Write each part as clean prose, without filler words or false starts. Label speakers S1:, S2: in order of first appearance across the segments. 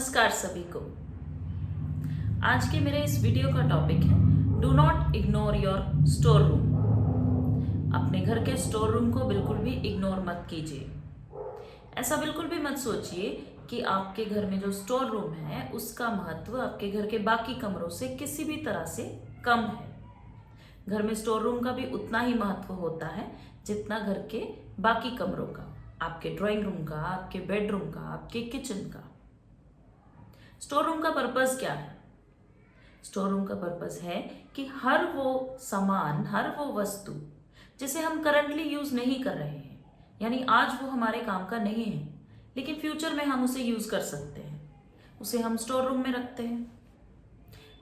S1: नमस्कार सभी को। आज के मेरे इस वीडियो का टॉपिक है do not ignore your store room. अपने घर के स्टोर रूम को बिल्कुल भी इग्नोर मत कीजिए। ऐसा बिल्कुल भी मत सोचिए कि आपके घर में जो स्टोर रूम है उसका महत्व आपके घर के बाकी कमरों से किसी भी तरह से कम है। घर में स्टोर रूम का भी उतना ही महत्व होता है जितना घर के बाकी कमरों का, आपके ड्राइंग रूम का, आपके बेडरूम का, आपके किचन का। स्टोर रूम का पर्पस क्या है? स्टोर रूम का पर्पस है कि हर वो सामान, हर वो वस्तु जिसे हम करंटली यूज नहीं कर रहे हैं, यानी आज वो हमारे काम का नहीं है लेकिन फ्यूचर में हम उसे यूज कर सकते हैं, उसे हम स्टोर रूम में रखते हैं।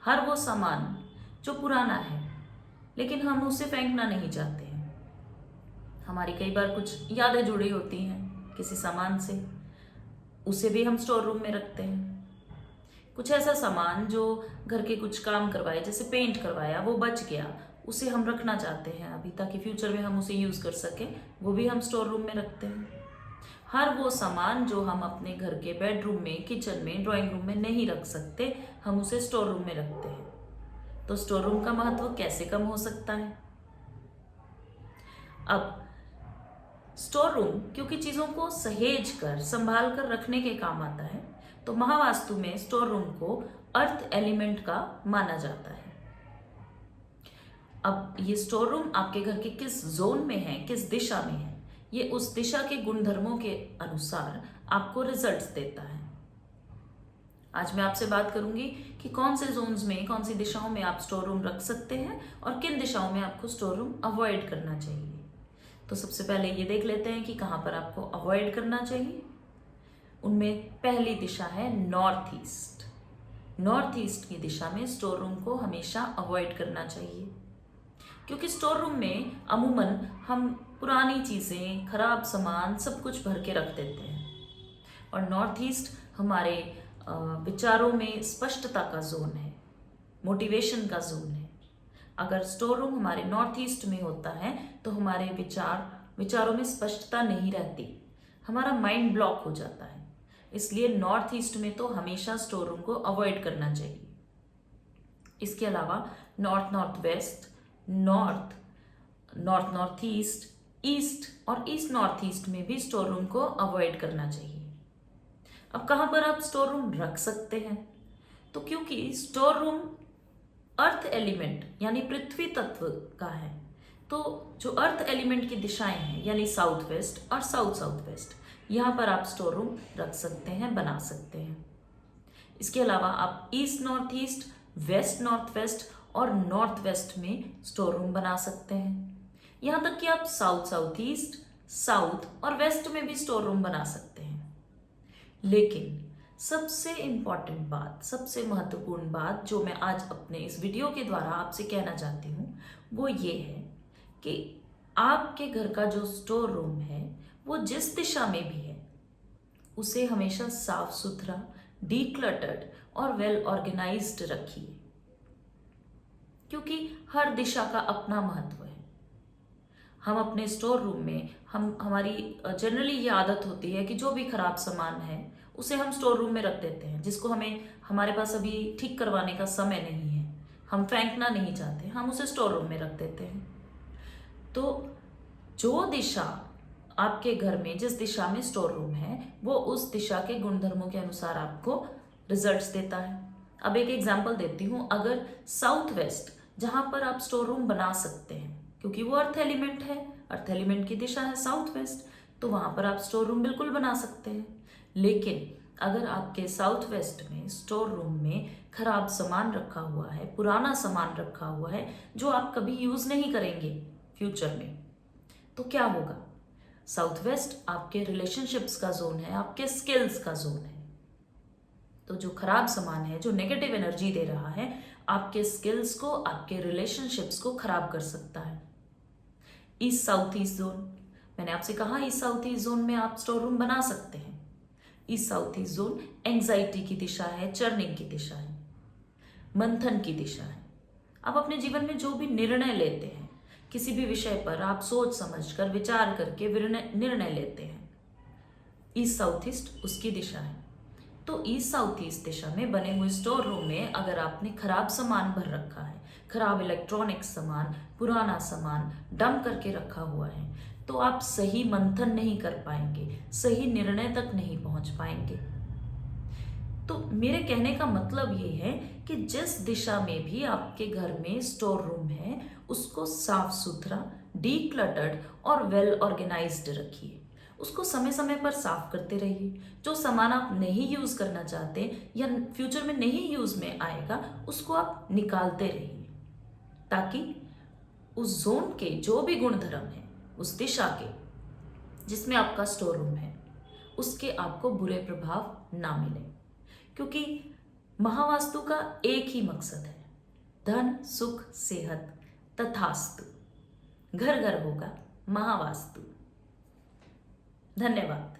S1: हर वो सामान जो पुराना है लेकिन हम उसे फेंकना नहीं चाहते हैं। हमारी कई बार कुछ यादें जुड़ी होती हैं किसी सामान से, उसे भी हम स्टोर रूम में रखते हैं। कुछ ऐसा सामान जो घर के कुछ काम करवाए, जैसे पेंट करवाया, वो बच गया, उसे हम रखना चाहते हैं अभी ताकि फ्यूचर में हम उसे यूज़ कर सकें, वो भी हम स्टोर रूम में रखते हैं। हर वो सामान जो हम अपने घर के बेडरूम में, किचन में, ड्राइंग रूम में नहीं रख सकते, हम उसे स्टोर रूम में रखते हैं। तो स्टोर रूम का महत्व कैसे कम हो सकता है? अब स्टोर रूम क्योंकि चीज़ों को सहेज कर, संभाल कर रखने के काम आता है, तो महावास्तु में स्टोर रूम को अर्थ एलिमेंट का माना जाता है। अब ये स्टोर रूम आपके घर के किस जोन में है, किस दिशा में है, ये उस दिशा के गुणधर्मों के अनुसार आपको रिजल्ट्स देता है। आज मैं आपसे बात करूंगी कि कौन से जोन्स में, कौन सी दिशाओं में आप स्टोर रूम रख सकते हैं और किन दिशाओं में आपको स्टोर रूम अवॉइड करना चाहिए। तो सबसे पहले ये देख लेते हैं कि कहाँ पर आपको अवॉइड करना चाहिए। उनमें पहली दिशा है नॉर्थ ईस्ट। नॉर्थ ईस्ट की दिशा में स्टोर रूम को हमेशा अवॉइड करना चाहिए, क्योंकि स्टोर रूम में अमूमन हम पुरानी चीज़ें, खराब सामान सब कुछ भर के रख देते हैं। और नॉर्थ ईस्ट हमारे विचारों में स्पष्टता का जोन है, मोटिवेशन का जोन है। अगर स्टोर रूम हमारे नॉर्थ ईस्ट में होता है तो हमारे विचारों में स्पष्टता नहीं रहती, हमारा माइंड ब्लॉक हो जाता है। इसलिए नॉर्थ ईस्ट में तो हमेशा स्टोर रूम को अवॉइड करना चाहिए। इसके अलावा north north west, north north north east, east और ईस्ट नॉर्थ ईस्ट में भी स्टोर रूम को अवॉइड करना चाहिए। अब कहाँ पर आप स्टोर रूम रख सकते हैं? तो क्योंकि स्टोर रूम अर्थ एलिमेंट यानी पृथ्वी तत्व का है, तो जो अर्थ एलिमेंट की दिशाएं हैं यानी साउथ वेस्ट और साउथ साउथ वेस्ट, यहाँ पर आप स्टोर रूम रख सकते हैं, बना सकते हैं। इसके अलावा आप east north east, west north west और नॉर्थ वेस्ट में स्टोर रूम बना सकते हैं। यहाँ तक कि आप साउथ साउथ ईस्ट, साउथ और वेस्ट में भी स्टोर रूम बना सकते हैं। लेकिन सबसे इम्पॉर्टेंट बात, सबसे महत्वपूर्ण बात जो मैं आज अपने इस वीडियो के द्वारा आपसे कहना चाहती हूँ वो ये है कि आपके घर का जो स्टोर रूम है वो जिस दिशा में भी है उसे हमेशा साफ सुथरा, डीक्लटर्ड और वेल ऑर्गेनाइज्ड रखिए, क्योंकि हर दिशा का अपना महत्व है। हम अपने स्टोर रूम में हमारी जनरली ये आदत होती है कि जो भी खराब सामान है उसे हम स्टोर रूम में रख देते हैं, जिसको हमारे पास अभी ठीक करवाने का समय नहीं है, हम फेंकना नहीं चाहते, हम उसे स्टोर रूम में रख देते हैं। तो जो दिशा आपके घर में, जिस दिशा में स्टोर रूम है, वो उस दिशा के गुणधर्मों के अनुसार आपको रिजल्ट्स देता है। अब एक एग्जांपल देती हूँ। अगर साउथ वेस्ट, जहाँ पर आप स्टोर रूम बना सकते हैं क्योंकि वो अर्थ एलिमेंट है, अर्थ एलिमेंट की दिशा है साउथ वेस्ट, तो वहाँ पर आप स्टोर रूम बिल्कुल बना सकते हैं। लेकिन अगर आपके साउथ वेस्ट में स्टोर रूम में खराब सामान रखा हुआ है, पुराना सामान रखा हुआ है जो आप कभी यूज़ नहीं करेंगे फ्यूचर में, तो क्या होगा? साउथ वेस्ट आपके रिलेशनशिप्स का जोन है, आपके स्किल्स का जोन है। तो जो खराब सामान है, जो नेगेटिव एनर्जी दे रहा है, आपके स्किल्स को, आपके रिलेशनशिप्स को खराब कर सकता है। ईस्ट साउथ ईस्ट जोन, मैंने आपसे कहा ईस्ट साउथ ईस्ट जोन में आप स्टोर रूम बना सकते हैं। East south east zone anxiety की दिशा है, चर्निंग की दिशा है, मंथन की दिशा है। आप अपने जीवन में जो भी निर्णय लेते हैं, किसी भी विषय पर आप सोच समझकर, विचार करके निर्णय लेते हैं, ईस्ट साउथ ईस्ट उसकी दिशा है। तो ईस्ट साउथ ईस्ट दिशा में बने हुए स्टोर रूम में अगर आपने खराब सामान भर रखा है, खराब इलेक्ट्रॉनिक सामान, पुराना सामान डंप करके रखा हुआ है, तो आप सही मंथन नहीं कर पाएंगे, सही निर्णय तक नहीं पहुंच पाएंगे। तो मेरे कहने का मतलब ये है कि जिस दिशा में भी आपके घर में स्टोर रूम है, उसको साफ सुथरा, डीक्लटर्ड और वेल ऑर्गेनाइज्ड रखिए। उसको समय समय पर साफ करते रहिए। जो सामान आप नहीं यूज करना चाहते या फ्यूचर में नहीं यूज में आएगा, उसको आप निकालते रहिए, ताकि उस जोन के जो भी गुणधर्म है, उस दिशा के जिसमें आपका स्टोर रूम है, उसके आपको बुरे प्रभाव ना मिले। क्योंकि महावास्तु का एक ही मकसद है, धन सुख सेहत तथास्तु। घर घर होगा महावास्तु। धन्यवाद।